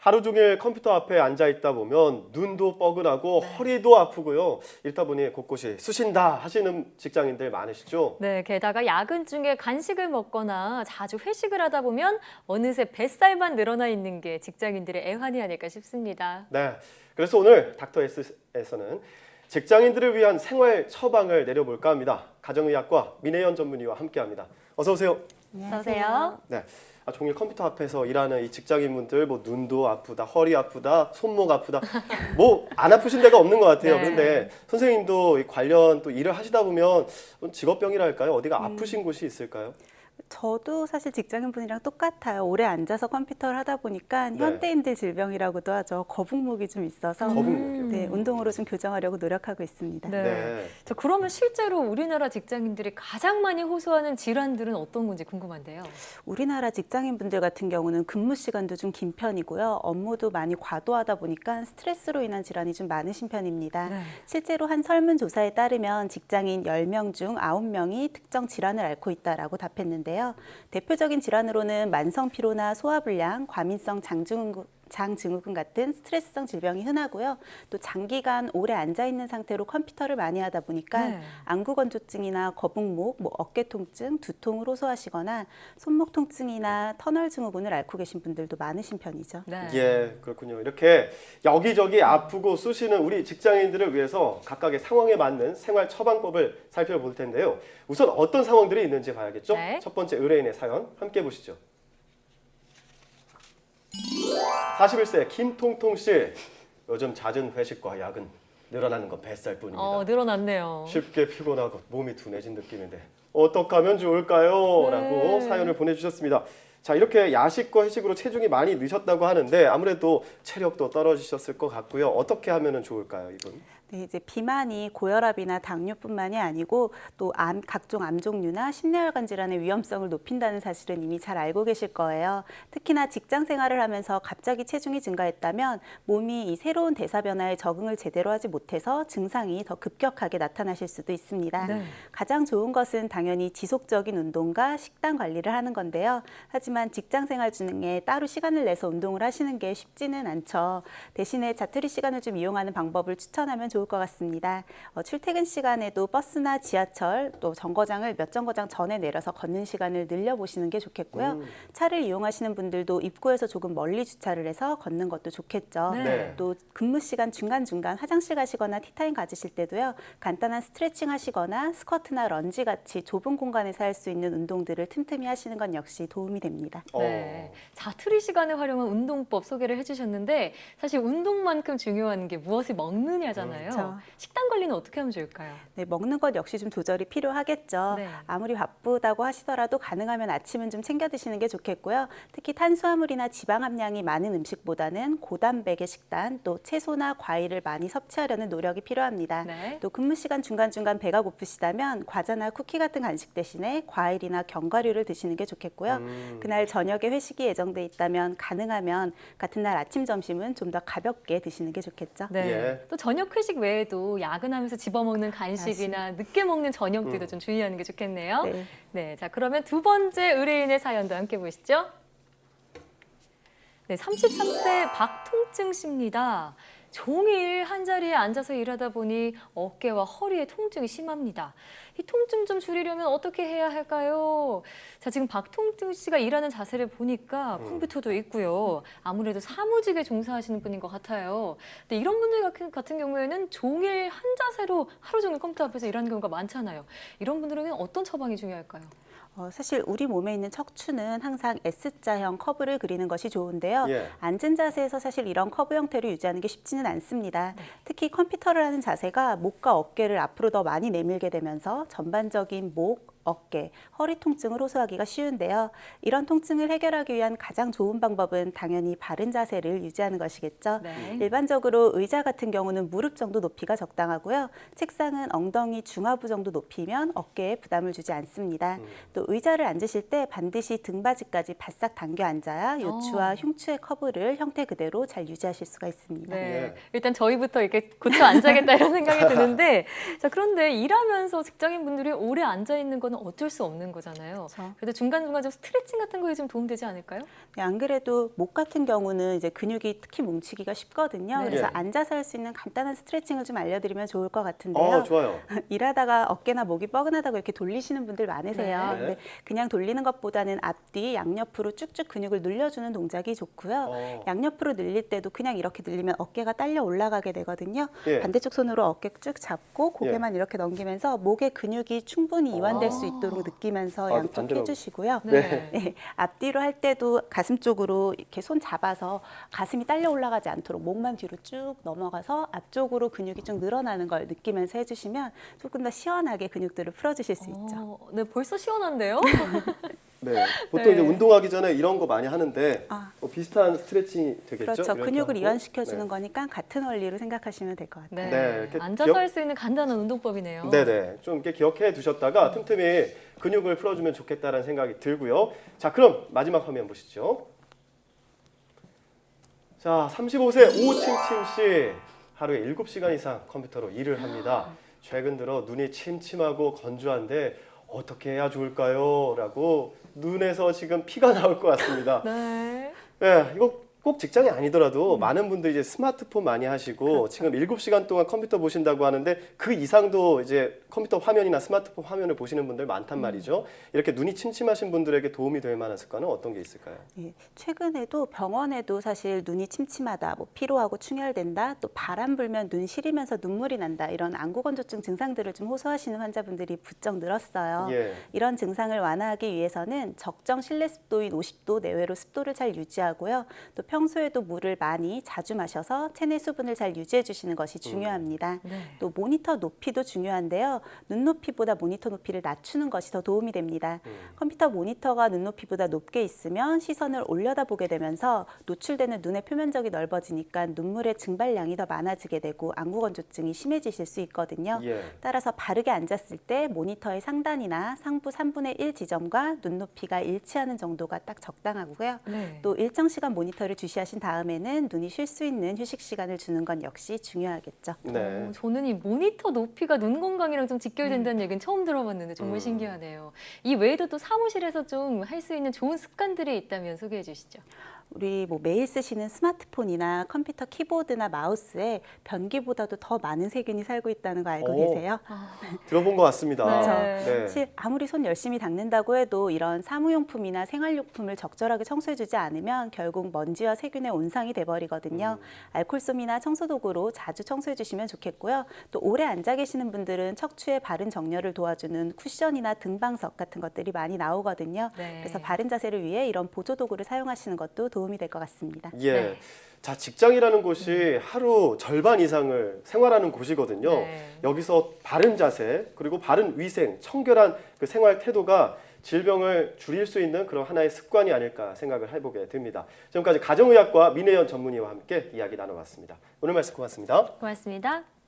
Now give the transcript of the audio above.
하루 종일 컴퓨터 앞에 앉아 있다 보면 눈도 뻐근하고 허리도 아프고요. 이렇다 보니 곳곳이 쑤신다 하시는 직장인들 많으시죠? 네, 게다가 야근 중에 간식을 먹거나 자주 회식을 하다 보면 어느새 뱃살만 늘어나 있는 게 직장인들의 애환이 아닐까 싶습니다. 네, 그래서 오늘 닥터 S에서는 직장인들을 위한 생활 처방을 내려볼까 합니다. 가정의학과 민혜연 전문의와 함께합니다. 어서 오세요. 어서 오세요. 네, 종일 컴퓨터 앞에서 일하는 이 직장인분들 뭐 눈도 아프다, 허리 아프다, 손목 아프다, 뭐 안 아프신 데가 없는 것 같아요. 네. 그런데 선생님도 이 관련 또 일을 하시다 보면 직업병이랄까요? 어디가 아프신 곳이 있을까요? 저도 사실 직장인분이랑 똑같아요. 오래 앉아서 컴퓨터를 하다 보니까 네. 현대인들 질병이라고도 하죠. 거북목이 좀 있어서 거북목이요? 네, 운동으로 좀 교정하려고 노력하고 있습니다. 네. 네. 자, 그러면 실제로 우리나라 직장인들이 가장 많이 호소하는 질환들은 어떤 건지 궁금한데요. 우리나라 직장인분들 같은 경우는 근무 시간도 좀 긴 편이고요. 업무도 많이 과도하다 보니까 스트레스로 인한 질환이 좀 많으신 편입니다. 네. 실제로 한 설문조사에 따르면 직장인 10명 중 9명이 특정 질환을 앓고 있다라고 답했는데요. 대표적인 질환으로는 만성 피로나 소화불량, 과민성 장증후군 같은 스트레스성 질병이 흔하고요. 또 장기간 오래 앉아 있는 상태로 컴퓨터를 많이 하다 보니까 네. 안구건조증이나 거북목, 어깨 통증, 두통을 호소하시거나 손목 통증이나 터널 증후군을 앓고 계신 분들도 많으신 편이죠. 네. 예, 그렇군요. 이렇게 여기저기 아프고 쑤시는 우리 직장인들을 위해서 각각의 상황에 맞는 생활 처방법을 살펴볼 텐데요. 우선 어떤 상황들이 있는지 봐야겠죠? 네. 첫 번째 의뢰인의 사연 함께 보시죠. 41세 김통통 씨. 요즘 잦은 회식과 야근, 늘어나는 건 뱃살뿐입니다. 늘어났네요. 쉽게 피곤하고 몸이 둔해진 느낌인데 어떻게 하면 좋을까요? 네. 라고 사연을 보내주셨습니다. 자, 이렇게 야식과 회식으로 체중이 많이 느셨다고 하는데 아무래도 체력도 떨어지셨을 것 같고요. 어떻게 하면 좋을까요, 이분? 네, 이제 비만이 고혈압이나 당뇨뿐만이 아니고 또 각종 암 종류나 심내혈관 질환의 위험성을 높인다는 사실은 이미 잘 알고 계실 거예요. 특히나 직장 생활을 하면서 갑자기 체중이 증가했다면 몸이 이 새로운 대사 변화에 적응을 제대로 하지 못해서 증상이 더 급격하게 나타나실 수도 있습니다. 네. 가장 좋은 것은 당연히 지속적인 운동과 식단 관리를 하는 건데요. 하지만 직장 생활 중에 따로 시간을 내서 운동을 하시는 게 쉽지는 않죠. 대신에 자투리 시간을 좀 이용하는 방법을 추천하면 좋을 것 같습니다. 출퇴근 시간에도 버스나 지하철 또 정거장을 몇 정거장 전에 내려서 걷는 시간을 늘려보시는 게 좋겠고요. 차를 이용하시는 분들도 입구에서 조금 멀리 주차를 해서 걷는 것도 좋겠죠. 네. 또 근무 시간 중간중간 화장실 가시거나 티타임 가지실 때도요. 간단한 스트레칭 하시거나 스쿼트나 런지 같이 좁은 공간에서 할 수 있는 운동들을 틈틈이 하시는 건 역시 도움이 됩니다. 네. 자투리 시간을 활용한 운동법 소개를 해주셨는데 사실 운동만큼 중요한 게 무엇을 먹느냐잖아요. 그렇죠. 식단 관리는 어떻게 하면 좋을까요? 네, 먹는 것 역시 좀 조절이 필요하겠죠. 네. 아무리 바쁘다고 하시더라도 가능하면 아침은 좀 챙겨 드시는 게 좋겠고요. 특히 탄수화물이나 지방 함량이 많은 음식보다는 고단백의 식단, 또 채소나 과일을 많이 섭취하려는 노력이 필요합니다. 네. 또 근무 시간 중간중간 배가 고프시다면 과자나 쿠키 같은 간식 대신에 과일이나 견과류를 드시는 게 좋겠고요. 그날 저녁에 회식이 예정돼 있다면 가능하면 같은 날 아침, 점심은 좀 더 가볍게 드시는 게 좋겠죠. 네. 예. 또 저녁 회식 외에도 야근하면서 집어먹는 간식이나 늦게 먹는 저녁들도 좀 주의하는 게 좋겠네요. 네. 네, 자 그러면 두 번째 의뢰인의 사연도 함께 보시죠. 네, 33세 박통증 씨입니다. 종일 한자리에 앉아서 일하다 보니 어깨와 허리에 통증이 심합니다. 이 통증 좀 줄이려면 어떻게 해야 할까요? 자, 지금 박통증 씨가 일하는 자세를 보니까 컴퓨터도 있고요. 아무래도 사무직에 종사하시는 분인 것 같아요. 근데 이런 분들 같은 경우에는 종일 한 자세로 하루 종일 컴퓨터 앞에서 일하는 경우가 많잖아요. 이런 분들에게는 어떤 처방이 중요할까요? 사실 우리 몸에 있는 척추는 항상 S자형 커브를 그리는 것이 좋은데요. 예. 앉은 자세에서 사실 이런 커브 형태를 유지하는 게 쉽지는 않습니다. 특히 컴퓨터를 하는 자세가 목과 어깨를 앞으로 더 많이 내밀게 되면서 전반적인 목, 어깨, 허리 통증을 호소하기가 쉬운데요. 이런 통증을 해결하기 위한 가장 좋은 방법은 당연히 바른 자세를 유지하는 것이겠죠. 네. 일반적으로 의자 같은 경우는 무릎 정도 높이가 적당하고요. 책상은 엉덩이 중하부 정도 높이면 어깨에 부담을 주지 않습니다. 또 의자를 앉으실 때 반드시 등받이까지 바싹 당겨 앉아야 요추와 흉추의 커브를 형태 그대로 잘 유지하실 수가 있습니다. 네. 네. 일단 저희부터 이렇게 고쳐 앉아야겠다 이런 생각이 드는데 자, 그런데 일하면서 직장인분들이 오래 앉아 있는 것 거는 어쩔 수 없는 거잖아요. 그렇죠. 그래도 중간중간 좀 스트레칭 같은 거에 좀 도움되지 않을까요? 네, 안 그래도 목 같은 경우는 이제 근육이 특히 뭉치기가 쉽거든요. 네. 그래서 예. 앉아서 할 수 있는 간단한 스트레칭을 좀 알려드리면 좋을 것 같은데요. 좋아요. 일하다가 어깨나 목이 뻐근하다고 이렇게 돌리시는 분들 많으세요. 네. 근데 그냥 돌리는 것보다는 앞뒤, 양옆으로 쭉쭉 근육을 늘려주는 동작이 좋고요. 양옆으로 늘릴 때도 그냥 이렇게 늘리면 어깨가 딸려 올라가게 되거든요. 예. 반대쪽 손으로 어깨 쭉 잡고 고개만 이렇게 넘기면서 목의 근육이 충분히 이완될 수 있도록 느끼면서 양쪽 반대로. 해주시고요. 네. 네, 앞뒤로 할 때도 가슴 쪽으로 이렇게 손 잡아서 가슴이 딸려 올라가지 않도록 목만 뒤로 쭉 넘어가서 앞쪽으로 근육이 쭉 늘어나는 걸 느끼면서 해주시면 조금 더 시원하게 근육들을 풀어주실 수 있죠. 네, 벌써 시원한데요? 네. 보통 네. 이제 운동하기 전에 이런 거 많이 하는데 아. 비슷한 스트레칭이 되겠죠? 그렇죠. 이렇게 근육을 하고. 이완시켜주는 네. 거니까 같은 원리로 생각하시면 될 것 같아요. 네. 네, 이렇게 앉아서 기억- 할 수 있는 간단한 운동법이네요. 네네. 좀 이렇게 기억해 두셨다가 틈틈이 근육을 풀어주면 좋겠다는 생각이 들고요. 자, 그럼 마지막 화면 보시죠. 자, 35세 오칭칭 씨. 하루에 7시간 이상 컴퓨터로 일을 합니다. 최근 들어 눈이 침침하고 건조한데 어떻게 해야 좋을까요? 라고 눈에서 지금 피가 나올 것 같습니다. 네. 네, 이거 꼭 직장이 아니더라도 많은 분들이 이제 스마트폰 많이 하시고 지금 7시간 동안 컴퓨터 보신다고 하는데 그 이상도 이제 컴퓨터 화면이나 스마트폰 화면을 보시는 분들 많단 말이죠. 이렇게 눈이 침침하신 분들에게 도움이 될 만한 습관은 어떤 게 있을까요? 예, 최근에도 병원에도 사실 눈이 침침하다, 뭐 피로하고 충혈된다, 또 바람 불면 눈 시리면서 눈물이 난다 이런 안구건조증 증상들을 좀 호소하시는 환자분들이 부쩍 늘었어요. 예. 이런 증상을 완화하기 위해서는 적정 실내 습도인 50도 내외로 습도를 잘 유지하고요. 또 평소에도 물을 많이 자주 마셔서 체내 수분을 잘 유지해 주시는 것이 중요합니다. 네. 또 모니터 높이도 중요한데요. 눈높이보다 모니터 높이를 낮추는 것이 더 도움이 됩니다. 컴퓨터 모니터가 눈높이보다 높게 있으면 시선을 올려다보게 되면서 노출되는 눈의 표면적이 넓어지니까 눈물의 증발량이 더 많아지게 되고 안구건조증이 심해지실 수 있거든요. 예. 따라서 바르게 앉았을 때 모니터의 상단이나 상부 3분의 1 지점과 눈높이가 일치하는 정도가 딱 적당하고요. 네. 또 일정 시간 모니터를 주시하신 다음에는 눈이 쉴 수 있는 휴식 시간을 주는 건 역시 중요하겠죠. 네. 저는 이 모니터 높이가 눈 건강이랑 좀 직결된다는 얘기는 처음 들어봤는데 정말 신기하네요. 이 외에도 또 사무실에서 좀 할 수 있는 좋은 습관들이 있다면 소개해 주시죠. 우리 뭐 매일 쓰시는 스마트폰이나 컴퓨터 키보드나 마우스에 변기보다도 더 많은 세균이 살고 있다는 거 알고 오. 계세요? 들어본 것 같습니다. 네. 네. 사실 아무리 손 열심히 닦는다고 해도 이런 사무용품이나 생활용품을 적절하게 청소해주지 않으면 결국 먼지와 세균의 온상이 돼버리거든요. 알콜솜이나 청소도구로 자주 청소해주시면 좋겠고요. 또 오래 앉아 계시는 분들은 척추의 바른 정렬을 도와주는 쿠션이나 등방석 같은 것들이 많이 나오거든요. 네. 그래서 바른 자세를 위해 이런 보조도구를 사용하시는 것도 도움이 될 것 같습니다. 예. 네. 자, 직장이라는 곳이 하루 절반 이상을 생활하는 곳이거든요. 네. 여기서 바른 자세, 그리고 바른 위생, 청결한 그 생활 태도가 질병을 줄일 수 있는 그런 하나의 습관이 아닐까 생각을 해보게 됩니다. 지금까지 가정의학과 민혜연 전문의와 함께 이야기 나눠봤습니다. 오늘 말씀 고맙습니다. 고맙습니다.